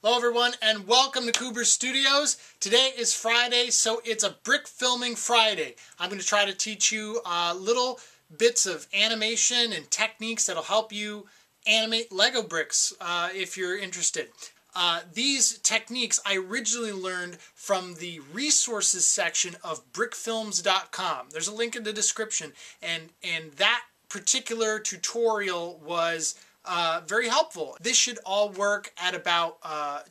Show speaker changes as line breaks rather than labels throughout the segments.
Hello everyone and welcome to Cooper Studios. Today is Friday, so it's a brick filming Friday. I'm going to try to teach you little bits of animation and techniques that'll help you animate Lego bricks if you're interested. These techniques I originally learned from the resources section of brickfilms.com. There's a link in the description, and that particular tutorial was very helpful. This should all work at about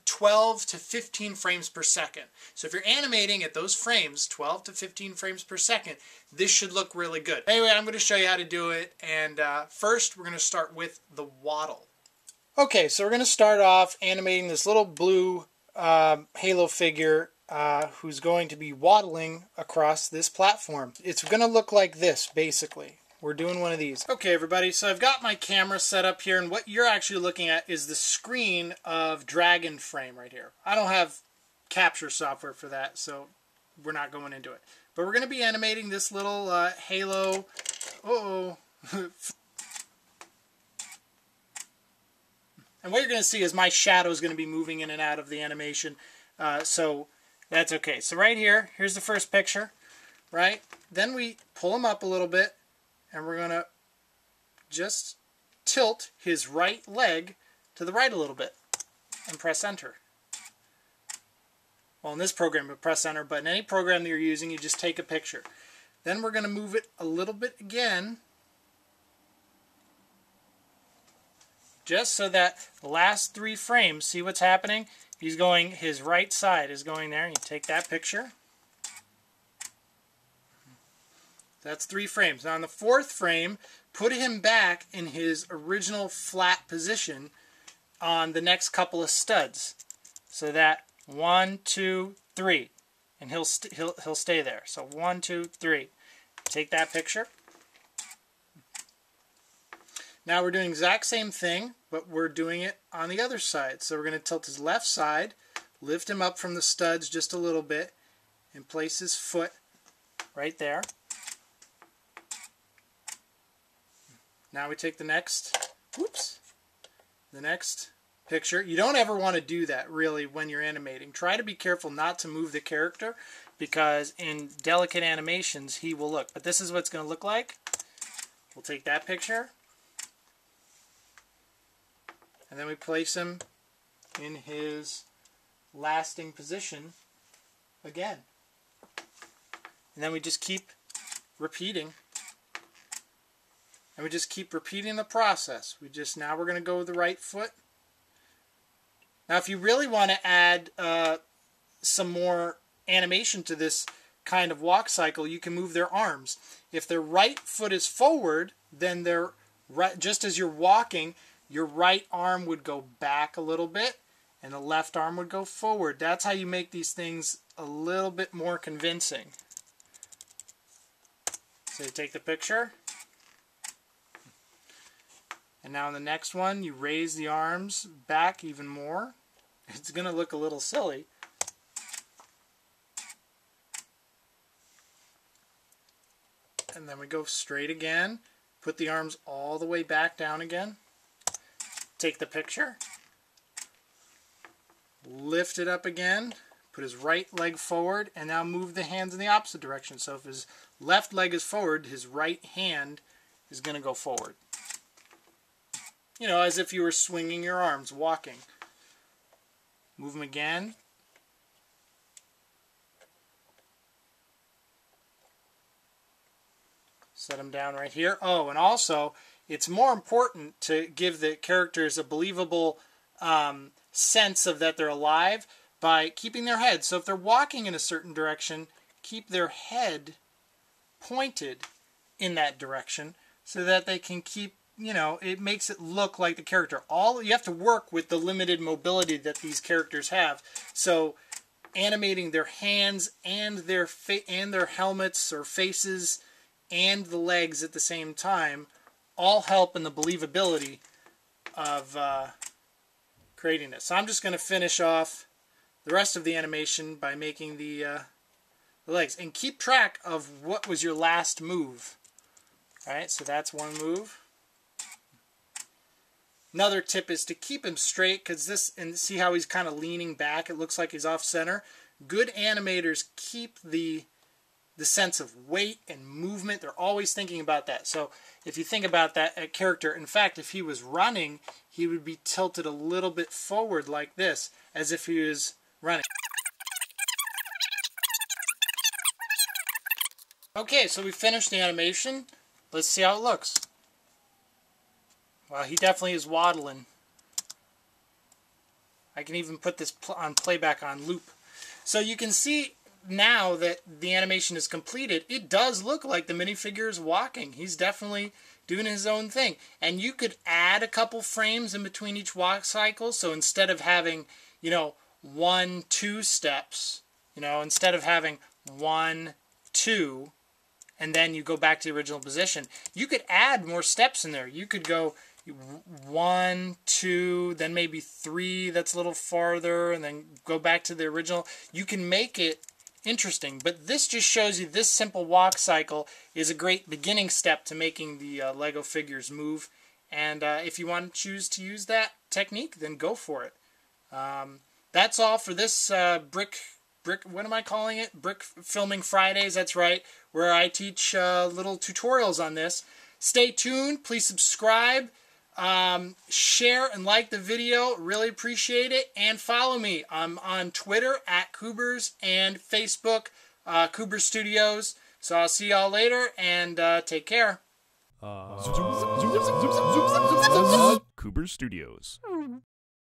12 to 15 frames per second. So if you're animating at those frames, 12 to 15 frames per second, this should look really good. Anyway, I'm going to show you how to do it, and first we're going to start with the Waddle. Okay, so we're going to start off animating this little blue halo figure who's going to be waddling across this platform. It's going to look like this, basically. We're doing one of these. Okay, everybody, so I've got my camera set up here, and what you're actually looking at is the screen of Dragonframe right here. I don't have capture software for that, so we're not going into it. But we're going to be animating this little halo. And what you're going to see is my shadow is going to be moving in and out of the animation, so that's okay. So right here, here's the first picture, right? Then we pull him up a little bit, and we're going to just tilt his right leg to the right a little bit and press enter. Well, in this program, you press enter, but in any program that you're using, you just take a picture. Then we're going to move it a little bit again, just so that the last 3 frames, see what's happening? He's going, his right side is going there. You take that picture. That's 3 frames. Now on the 4th frame, put him back in his original flat position on the next couple of studs. So that 1, 2, 3. And he'll stay there. So 1, 2, 3. Take that picture. Now we're doing the exact same thing, but we're doing it on the other side. So we're going to tilt his left side, lift him up from the studs just a little bit, and place his foot right there. Now we take the next picture. You don't ever want to do that, really, when you're animating. Try to be careful not to move the character, because in delicate animations, he will look. But this is what it's going to look like. We'll take that picture, and then we place him in his lasting position again. And then we just keep repeating. And we just keep repeating the process. Now we're going to go with the right foot. Now if you really want to add some more animation to this kind of walk cycle, you can move their arms. If their right foot is forward, then just as you're walking, your right arm would go back a little bit and the left arm would go forward. That's how you make these things a little bit more convincing. So you take the picture. And now in the next one, you raise the arms back even more. It's going to look a little silly. And then we go straight again. Put the arms all the way back down again. Take the picture. Lift it up again. Put his right leg forward. And now move the hands in the opposite direction. So if his left leg is forward, his right hand is going to go forward. You know, as if you were swinging your arms, walking. Move them again. Set them down right here. Oh, and also, it's more important to give the characters a believable sense of that they're alive by keeping their head. So if they're walking in a certain direction, keep their head pointed in that direction so that they can keep, you know, it makes it look like the character. You have to work with the limited mobility that these characters have. So animating their hands and their helmets or faces and the legs at the same time all help in the believability of creating this. So I'm just going to finish off the rest of the animation by making the legs. And keep track of what was your last move. Alright, so that's one move. Another tip is to keep him straight, because and see how he's kind of leaning back? It looks like he's off center. Good animators keep the sense of weight and movement. They're always thinking about that. So if you think about that character, in fact, if he was running, he would be tilted a little bit forward like this, as if he was running. Okay, so we finished the animation. Let's see how it looks. Well, he definitely is waddling. I can even put this on playback on loop. So you can see now that the animation is completed, it does look like the minifigure is walking. He's definitely doing his own thing. And you could add a couple frames in between each walk cycle. So instead of having, 1, 2 steps, instead of having 1, 2, and then you go back to the original position, you could add more steps in there. You could go 1, 2, then maybe 3, that's a little farther, and then go back to the original. You can make it interesting, but this just shows you this simple walk cycle is a great beginning step to making the Lego figures move. And if you want to choose to use that technique, then go for it. That's all for this what am I calling it? Brick Filming Fridays, that's right, where I teach little tutorials on this. Stay tuned, please subscribe, share and like the video, really appreciate it, and follow me. I'm on Twitter at Coobers and Facebook, Coober Studios. So I'll see y'all later, and take care.
Coober Studios.